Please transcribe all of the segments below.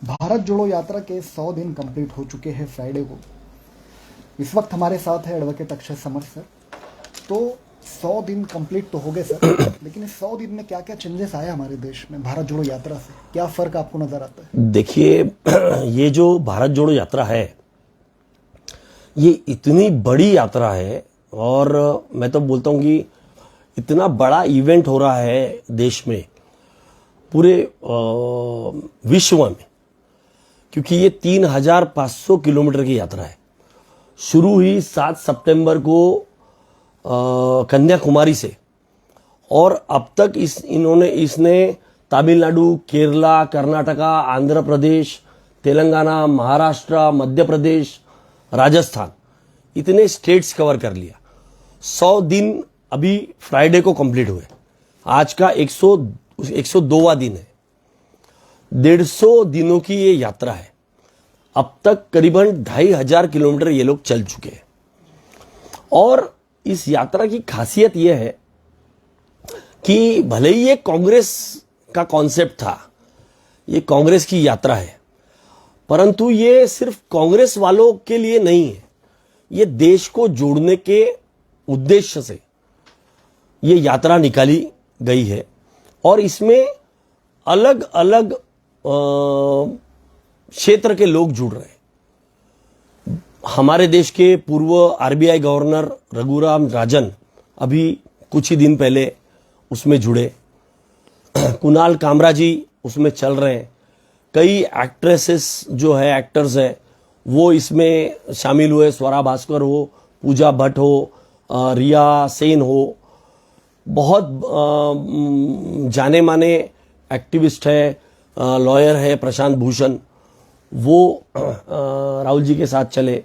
भारत जोड़ो यात्रा के 100 दिन कंप्लीट हो चुके हैं फ्राइडे को। इस वक्त हमारे साथ है एडवोकेट अक्षय समर सर। तो 100 दिन कंप्लीट तो हो गए सर, लेकिन इस 100 दिन में क्या क्या चेंजेस आए हमारे देश में भारत जोड़ो यात्रा से? क्या फर्क आपको नजर आता है? देखिए, ये जो भारत जोड़ो यात्रा है, ये इतनी बड़ी यात्रा है और मैं तो बोलता हूं कि इतना बड़ा इवेंट हो रहा है देश में, पूरे विश्व में, क्योंकि ये 3,500 किलोमीटर की यात्रा है। शुरू हुई 7 सितंबर को कन्याकुमारी से और अब तक इसने तमिलनाडु, केरला, कर्नाटका, आंध्र प्रदेश, तेलंगाना, महाराष्ट्र, मध्य प्रदेश, राजस्थान, इतने स्टेट्स कवर कर लिया। 100 दिन अभी फ्राइडे को कंप्लीट हुए। आज का 102वां दिन है। 150 दिनों की ये यात्रा है। अब तक करीबन 2,500 किलोमीटर ये लोग चल चुके हैं। और इस यात्रा की खासियत यह है कि भले ही ये कांग्रेस का कॉन्सेप्ट था, ये कांग्रेस की यात्रा है, परंतु ये सिर्फ कांग्रेस वालों के लिए नहीं है। ये देश को जोड़ने के उद्देश्य से ये यात्रा निकाली गई है और इसमें अलग अलग क्षेत्र के लोग जुड़ रहे हैं। हमारे देश के पूर्व आरबीआई गवर्नर रघुराम राजन अभी कुछ ही दिन पहले उसमें जुड़े। कुणाल कामरा जी उसमें चल रहे हैं। कई एक्ट्रेसेस जो है, एक्टर्स हैं, वो इसमें शामिल हुए। स्वरा भास्कर हो, पूजा भट्ट हो, रिया सेन हो, बहुत जाने माने एक्टिविस्ट है, लॉयर है प्रशांत भूषण, वो राहुल जी के साथ चले।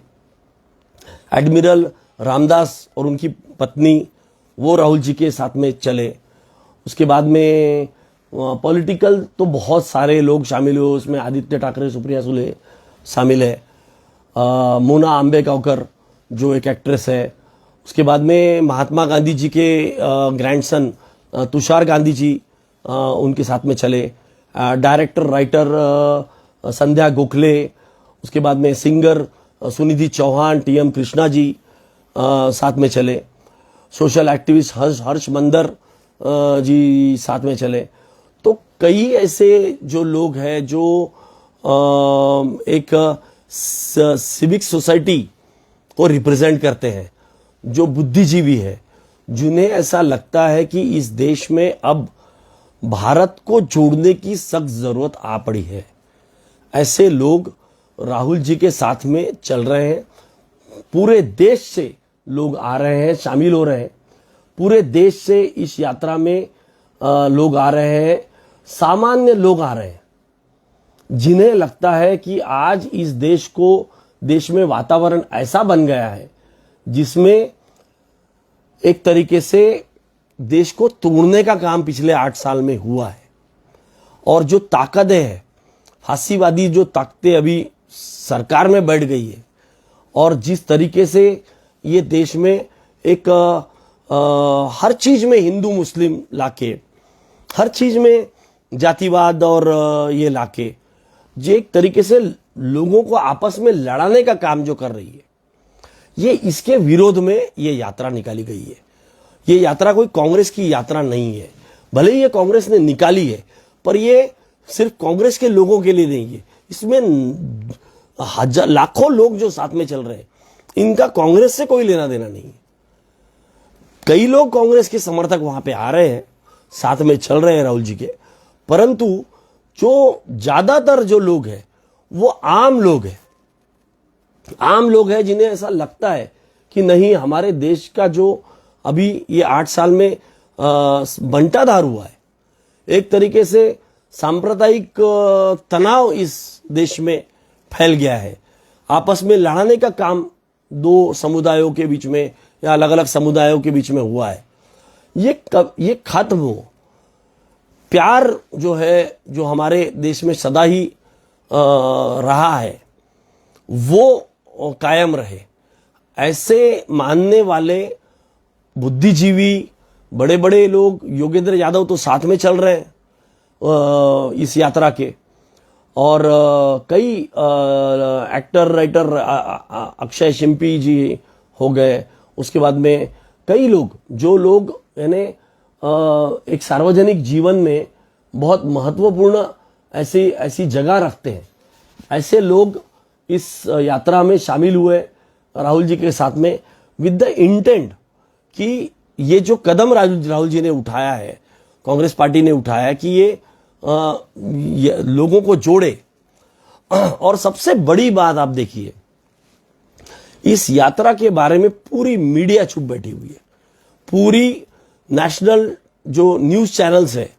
एडमिरल रामदास और उनकी पत्नी, वो राहुल जी के साथ में चले। उसके बाद में पॉलिटिकल तो बहुत सारे लोग शामिल हुए उसमें। आदित्य ठाकरे, सुप्रिया सुले शामिल है, मोना आंबेडकर जो एक एक्ट्रेस है। उसके बाद में महात्मा गांधी जी के ग्रैंडसन तुषार गांधी जी उनके साथ में चले। डायरेक्टर राइटर संध्या गोखले, उसके बाद में सिंगर सुनिधि चौहान, टीएम कृष्णा जी साथ में चले। सोशल एक्टिविस्ट हर्ष मंदर जी साथ में चले। तो कई ऐसे जो लोग हैं जो एक सिविक सोसाइटी को रिप्रेजेंट करते हैं, जो बुद्धिजीवी है, जिन्हें ऐसा लगता है कि इस देश में अब भारत को जोड़ने की सख्त जरूरत आ पड़ी है, ऐसे लोग राहुल जी के साथ में चल रहे हैं। पूरे देश से लोग आ रहे हैं, शामिल हो रहे हैं। पूरे देश से इस यात्रा में लोग आ रहे हैं। सामान्य लोग आ रहे हैं जिन्हें लगता है कि आज इस देश में वातावरण ऐसा बन गया है जिसमें एक तरीके से देश को तोड़ने का काम पिछले 8 साल में हुआ है। और जो ताकतें हैं, फासीवादी जो ताकतें अभी सरकार में बैठ गई है, और जिस तरीके से ये देश में एक हर चीज में हिंदू मुस्लिम लाके, हर चीज में जातिवाद और ये लाके, जो एक तरीके से लोगों को आपस में लड़ाने का काम जो कर रही है, ये इसके विरोध में ये यात्रा निकाली गई है। ये यात्रा कोई कांग्रेस की यात्रा नहीं है। भले ही ये कांग्रेस ने निकाली है, पर ये सिर्फ कांग्रेस के लोगों के लिए नहीं है। इसमें लाखों लोग जो साथ में चल रहे हैं, इनका कांग्रेस से कोई लेना देना नहीं है। कई लोग कांग्रेस के समर्थक वहां पे आ रहे हैं, साथ में चल रहे हैं राहुल जी के, परंतु जो ज्यादातर जो लोग हैं वो आम लोग हैं। आम लोग हैं जिन्हें ऐसा लगता है कि नहीं, हमारे देश का जो अभी ये 8 साल में बंटाधार हुआ है, एक तरीके से सांप्रदायिक तनाव इस देश में फैल गया है। आपस में लड़ाने का काम 2 समुदायों के बीच में या अलग अलग समुदायों के बीच में हुआ है। ये खत्म हो। प्यार जो है, जो हमारे देश में सदा ही रहा है, वो कायम रहे। ऐसे मानने वाले बुद्धिजीवी, बड़े बड़े लोग, योगेंद्र यादव तो साथ में चल रहे हैं इस यात्रा के। और कई एक्टर राइटर अक्षय शिंपी जी हो गए, उसके बाद में कई लोग जो लोग यानी एक सार्वजनिक जीवन में बहुत महत्वपूर्ण ऐसी जगह रखते हैं, ऐसे लोग इस यात्रा में शामिल हुए राहुल जी के साथ में, विद द इंटेंट कि ये जो कदम राहुल जी ने उठाया है, कांग्रेस पार्टी ने उठाया है कि ये लोगों को जोड़े। और सबसे बड़ी बात आप देखिए, इस यात्रा के बारे में पूरी मीडिया चुप बैठी हुई है, पूरी नेशनल जो न्यूज चैनल्स है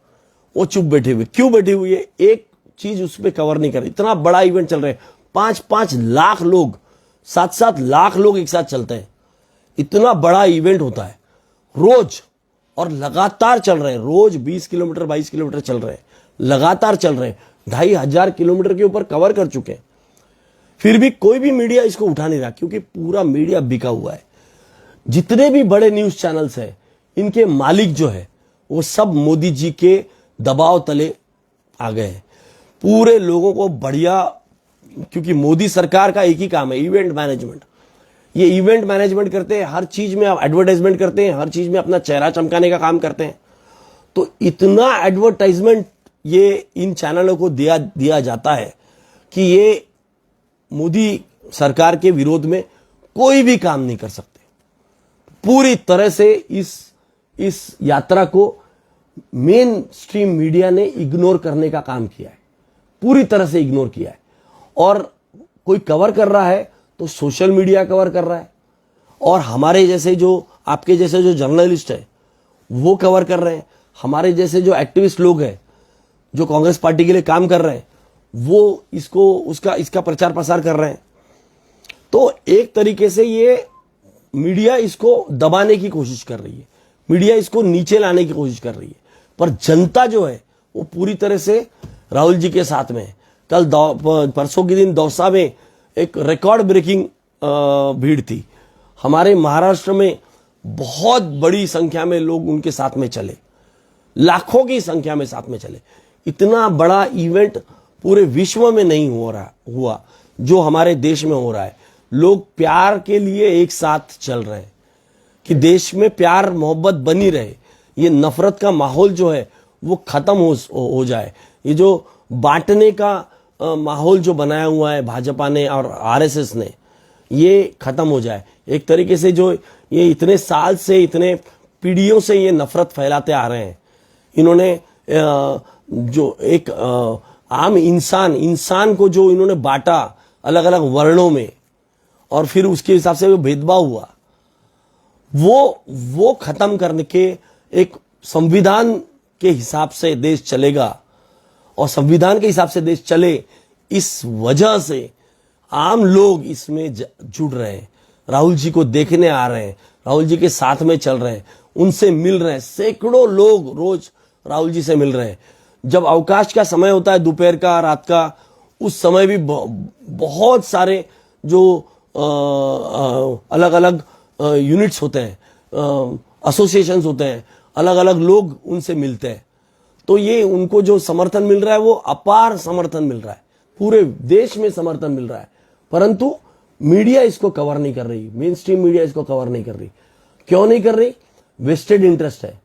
वो चुप बैठे हुए। क्यों बैठी हुई है? एक चीज उस पर कवर नहीं कर रही। इतना बड़ा इवेंट चल रहा है, 5-5 लाख लोग, 7-7 लाख लोग एक साथ चलते हैं, इतना बड़ा इवेंट होता है रोज, और लगातार चल रहे हैं, रोज 20 किलोमीटर 22 किलोमीटर चल रहे हैं, लगातार चल रहे हैं, 2500 किलोमीटर के ऊपर कवर कर चुके हैं। फिर भी कोई भी मीडिया इसको उठा नहीं रहा, क्योंकि पूरा मीडिया बिका हुआ है। जितने भी बड़े न्यूज चैनल्स हैं, इनके मालिक जो है वो सब मोदी जी के दबाव तले आ गए हैं। पूरे लोगों को बढ़िया, क्योंकि मोदी सरकार का एक ही काम है, इवेंट मैनेजमेंट। ये इवेंट मैनेजमेंट करते हैं, हर चीज में एडवर्टाइजमेंट करते हैं, हर चीज में अपना चेहरा चमकाने का काम करते हैं। तो इतना एडवर्टाइजमेंट ये इन चैनलों को दिया जाता है कि ये मोदी सरकार के विरोध में कोई भी काम नहीं कर सकते। पूरी तरह से इस यात्रा को मेन स्ट्रीम मीडिया ने इग्नोर करने का काम किया है, पूरी तरह से इग्नोर किया है। और कोई कवर कर रहा है तो सोशल मीडिया कवर कर रहा है, और हमारे जैसे जो आपके जैसे जो जर्नलिस्ट है वो कवर कर रहे हैं, हमारे जैसे जो एक्टिविस्ट लोग हैं जो कांग्रेस पार्टी के लिए काम कर रहे हैं वो इसका प्रचार प्रसार कर रहे हैं। तो एक तरीके से ये मीडिया इसको दबाने की कोशिश कर रही है, मीडिया इसको नीचे लाने की कोशिश कर रही है, पर जनता जो है वो पूरी तरह से राहुल जी के साथ में है। कल परसों के दिन दौसा में एक रिकॉर्ड ब्रेकिंग भीड़ थी। हमारे महाराष्ट्र में बहुत बड़ी संख्या में लोग उनके साथ में चले, लाखों की संख्या में साथ में चले। इतना बड़ा इवेंट पूरे विश्व में नहीं हुआ जो हमारे देश में हो रहा है। लोग प्यार के लिए एक साथ चल रहे हैं कि देश में प्यार मोहब्बत बनी रहे, ये नफरत का माहौल जो है वो खत्म हो जाए। ये जो बांटने का माहौल जो बनाया हुआ है भाजपा ने और आरएसएस ने, ये खत्म हो जाए। एक तरीके से जो ये इतने साल से, इतने पीढ़ियों से ये नफरत फैलाते आ रहे हैं, इन्होंने जो एक आम इंसान को जो इन्होंने बांटा अलग अलग वर्णों में, और फिर उसके हिसाब से भेदभाव हुआ, वो खत्म करने के एक संविधान के हिसाब से देश चलेगा, और संविधान के हिसाब से देश चले, इस वजह से आम लोग इसमें जुड़ रहे हैं, राहुल जी को देखने आ रहे हैं, राहुल जी के साथ में चल रहे हैं, उनसे मिल रहे हैं। सैकड़ों लोग रोज राहुल जी से मिल रहे हैं। जब अवकाश का समय होता है दोपहर का, रात का, उस समय भी बहुत सारे जो अलग अलग यूनिट्स होते हैं, एसोसिएशंस होते हैं, अलग अलग लोग उनसे मिलते हैं। तो ये उनको जो समर्थन मिल रहा है वो अपार समर्थन मिल रहा है, पूरे देश में समर्थन मिल रहा है। परंतु मीडिया इसको कवर नहीं कर रही, मेन स्ट्रीम मीडिया इसको कवर नहीं कर रही। क्यों नहीं कर रही? वेस्टेड इंटरेस्ट है।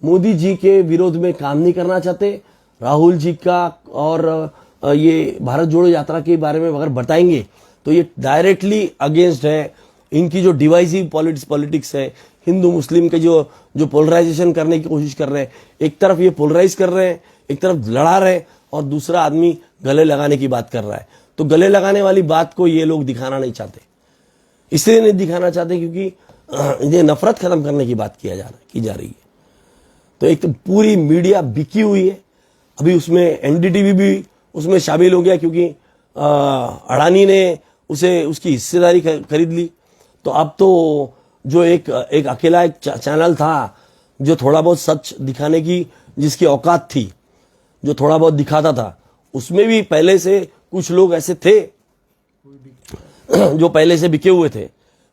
मोदी जी के विरोध में काम नहीं करना चाहते। राहुल जी का और ये भारत जोड़ो यात्रा के बारे में अगर बताएंगे तो ये डायरेक्टली अगेंस्ट है। इनकी जो डिवाइसिव पॉलिटिक्स है, हिंदू मुस्लिम के जो पोलराइजेशन करने की कोशिश कर रहे हैं, एक तरफ ये पोलराइज कर रहे हैं, एक तरफ लड़ा रहे हैं, और दूसरा आदमी गले लगाने की बात कर रहा है। तो गले लगाने वाली बात को ये लोग दिखाना नहीं चाहते, इसलिए नहीं दिखाना चाहते क्योंकि ये नफरत खत्म करने की बात की जा रही है। तो एक तो पूरी मीडिया बिकी हुई है। अभी उसमें एनडीटीवी भी उसमें शामिल हो गया, क्योंकि अडानी ने उसकी हिस्सेदारी खरीद ली। तो अब तो जो एक अकेला चैनल था जो थोड़ा बहुत सच दिखाने की जिसकी औकात थी, जो थोड़ा बहुत दिखाता था, उसमें भी पहले से कुछ लोग ऐसे थे जो पहले से बिके हुए थे।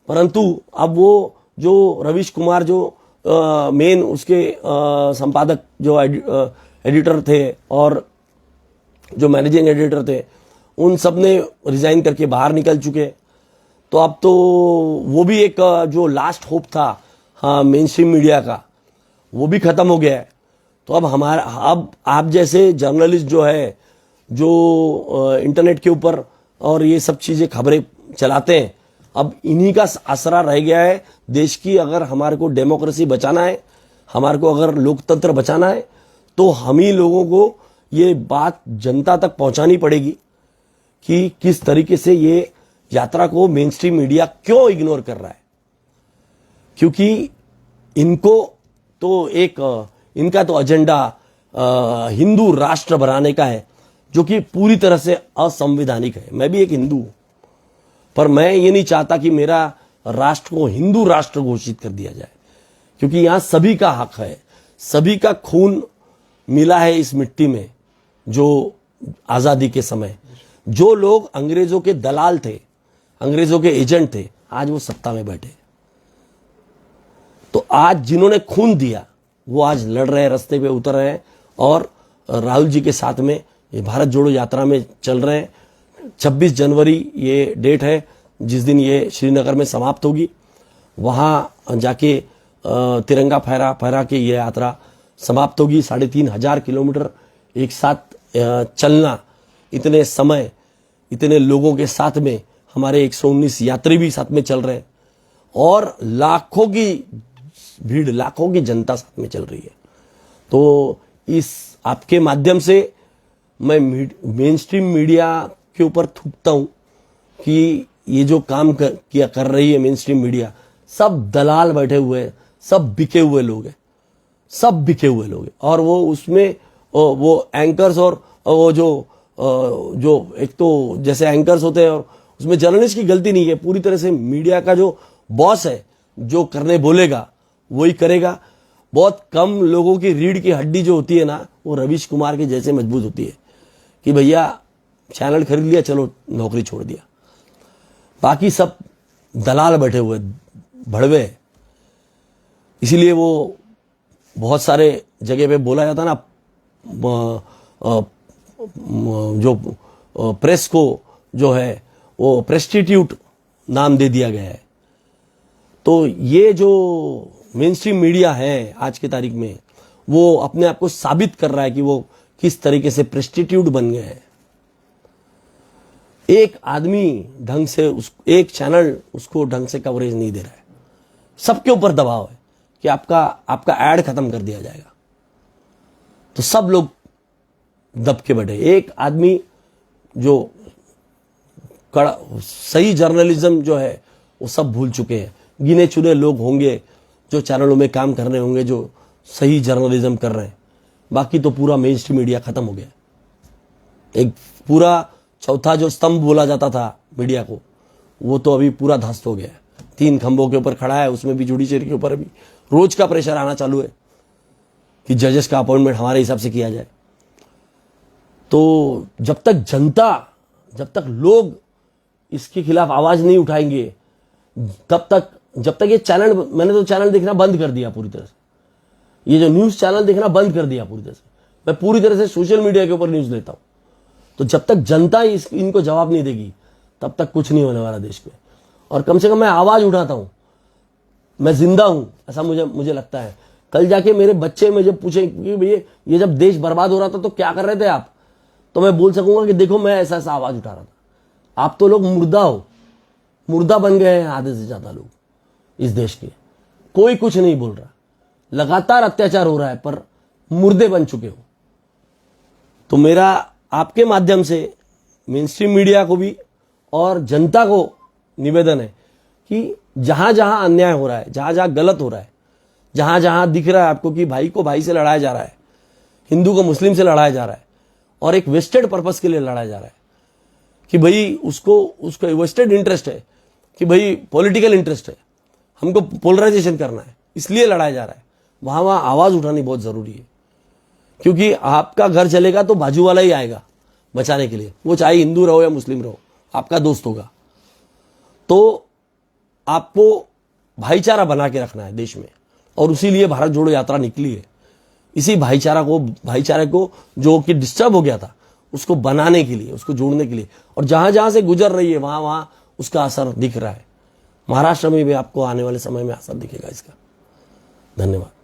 परंतु अब वो जो रवीश कुमार जो मेन उसके संपादक जो एडिटर थे, और जो मैनेजिंग एडिटर थे उन सब ने रिजाइन करके बाहर निकल चुके। तो अब तो वो भी एक जो लास्ट होप था हाँ मेन स्ट्रीम मीडिया का, वो भी खत्म हो गया है। तो अब आप जैसे जर्नलिस्ट जो है, जो इंटरनेट के ऊपर और ये सब चीजें खबरें चलाते हैं, अब इन्हीं का आसरा रह गया है देश की। अगर हमारे को डेमोक्रेसी बचाना है, हमारे को अगर लोकतंत्र बचाना है, तो हम ही लोगों को ये बात जनता तक पहुंचानी पड़ेगी कि किस तरीके से ये यात्रा को मेन स्ट्रीम मीडिया क्यों इग्नोर कर रहा है। क्योंकि इनको तो इनका तो एजेंडा हिंदू राष्ट्र बनाने का है, जो कि पूरी तरह से असंवैधानिक है। मैं भी एक हिंदू हूं, पर मैं ये नहीं चाहता कि मेरा राष्ट्र को हिंदू राष्ट्र घोषित कर दिया जाए, क्योंकि यहां सभी का हक है, सभी का खून मिला है इस मिट्टी में। जो आजादी के समय जो लोग अंग्रेजों के दलाल थे, अंग्रेजों के एजेंट थे, आज वो सत्ता में बैठे। तो आज जिन्होंने खून दिया वो आज लड़ रहे हैं, रास्ते पे उतर रहे हैं और राहुल जी के साथ में ये भारत जोड़ो यात्रा में चल रहे हैं। 26 जनवरी ये डेट है जिस दिन ये श्रीनगर में समाप्त होगी। वहां जाके तिरंगा फहरा के ये यात्रा समाप्त होगी। 3,500 किलोमीटर एक साथ चलना, इतने समय, इतने लोगों के साथ में, हमारे 119 यात्री भी साथ में चल रहे हैं और लाखों की भीड़, लाखों की जनता साथ में चल रही है। तो इस आपके माध्यम से मैं मेन स्ट्रीम मीडिया के ऊपर थूकता हूं कि ये जो काम कर रही है मेन स्ट्रीम मीडिया, सब दलाल बैठे हुए हैं, सब बिके हुए लोग हैं, सब बिके हुए लोग हैं। और वो उसमें वो एंकर्स और वो जो एक तो जैसे एंकर्स होते हैं, और उसमें जर्नलिस्ट की गलती नहीं है, पूरी तरह से मीडिया का जो बॉस है, जो करने बोलेगा वही करेगा। बहुत कम लोगों की रीढ़ की हड्डी जो होती है ना, वो रवीश कुमार के जैसे मजबूत होती है कि भैया चैनल खरीद लिया, चलो नौकरी छोड़ दिया। बाकी सब दलाल बैठे हुए, भड़वे। इसीलिए वो बहुत सारे जगह पे बोला जाता ना, जो प्रेस को जो है वो प्रेस्टिट्यूट नाम दे दिया गया है। तो ये जो मेन स्ट्रीम मीडिया है आज की तारीख में, वो अपने आप को साबित कर रहा है कि वो किस तरीके से प्रेस्टिट्यूट बन गए हैं। एक आदमी ढंग से एक चैनल उसको ढंग से कवरेज नहीं दे रहा है, सबके ऊपर दबाव है कि आपका ऐड खत्म कर दिया जाएगा। तो सब लोग दब के बैठे। एक आदमी जो सही जर्नलिज्म जो है वो सब भूल चुके हैं। गिने चुने लोग होंगे जो चैनलों में काम कर रहे होंगे, जो सही जर्नलिज्म कर रहे हैं। बाकी तो पूरा मेन स्ट्रीम मीडिया खत्म हो गया। एक पूरा चौथा जो स्तंभ बोला जाता था मीडिया को, वो तो अभी पूरा ध्वस्त हो गया है। 3 खंभों के ऊपर खड़ा है, उसमें भी जुडिशरी के ऊपर अभी रोज का प्रेशर आना चालू है कि जजेस का अपॉइंटमेंट हमारे हिसाब से किया जाए। तो जब तक लोग इसके खिलाफ आवाज नहीं उठाएंगे, जब तक ये चैनल, मैंने तो चैनल देखना बंद कर दिया पूरी तरह से। ये जो न्यूज चैनल देखना बंद कर दिया पूरी तरह से। मैं पूरी तरह से सोशल मीडिया के ऊपर न्यूज लेता हूं। तो जब तक जनता इनको जवाब नहीं देगी, तब तक कुछ नहीं होने वाला देश में। और कम से कम मैं आवाज उठाता हूं, मैं जिंदा हूं, ऐसा मुझे लगता है। कल जाके मेरे बच्चे मुझे पूछे कि भैया ये जब देश बर्बाद हो रहा था तो क्या कर रहे थे आप, तो मैं बोल सकूंगा कि देखो मैं ऐसा आवाज उठा रहा था। आप तो लोग मुर्दा बन गए हैं, आधे से ज्यादा लोग इस देश के। कोई कुछ नहीं बोल रहा, लगातार अत्याचार हो रहा है, पर मुर्दे बन चुके हो। तो मेरा आपके माध्यम से मेन स्ट्रीम मीडिया को भी और जनता को निवेदन है कि जहां जहां अन्याय हो रहा है, जहां जहां गलत हो रहा है, जहां जहां दिख रहा है आपको कि भाई को भाई से लड़ाया जा रहा है, हिंदू को मुस्लिम से लड़ाया जा रहा है, और एक वेस्टेड पर्पस के लिए लड़ाया जा रहा है कि भाई उसको वेस्टेड इंटरेस्ट है, कि भाई पॉलिटिकल इंटरेस्ट है, हमको पोलराइजेशन करना है, इसलिए लड़ाया जा रहा है। वहां आवाज उठानी बहुत जरूरी है। क्योंकि आपका घर चलेगा तो बाजू वाला ही आएगा बचाने के लिए, वो चाहे हिंदू रहो या मुस्लिम रहो, आपका दोस्त होगा। तो आपको भाईचारा बना के रखना है देश में, और उसी लिए भारत जोड़ो यात्रा निकली है। इसी भाईचारे को जो कि डिस्टर्ब हो गया था, उसको बनाने के लिए, उसको जोड़ने के लिए, और जहां जहां से गुजर रही है वहां वहां उसका असर दिख रहा है। महाराष्ट्र में भी आपको आने वाले समय में असर दिखेगा इसका। धन्यवाद।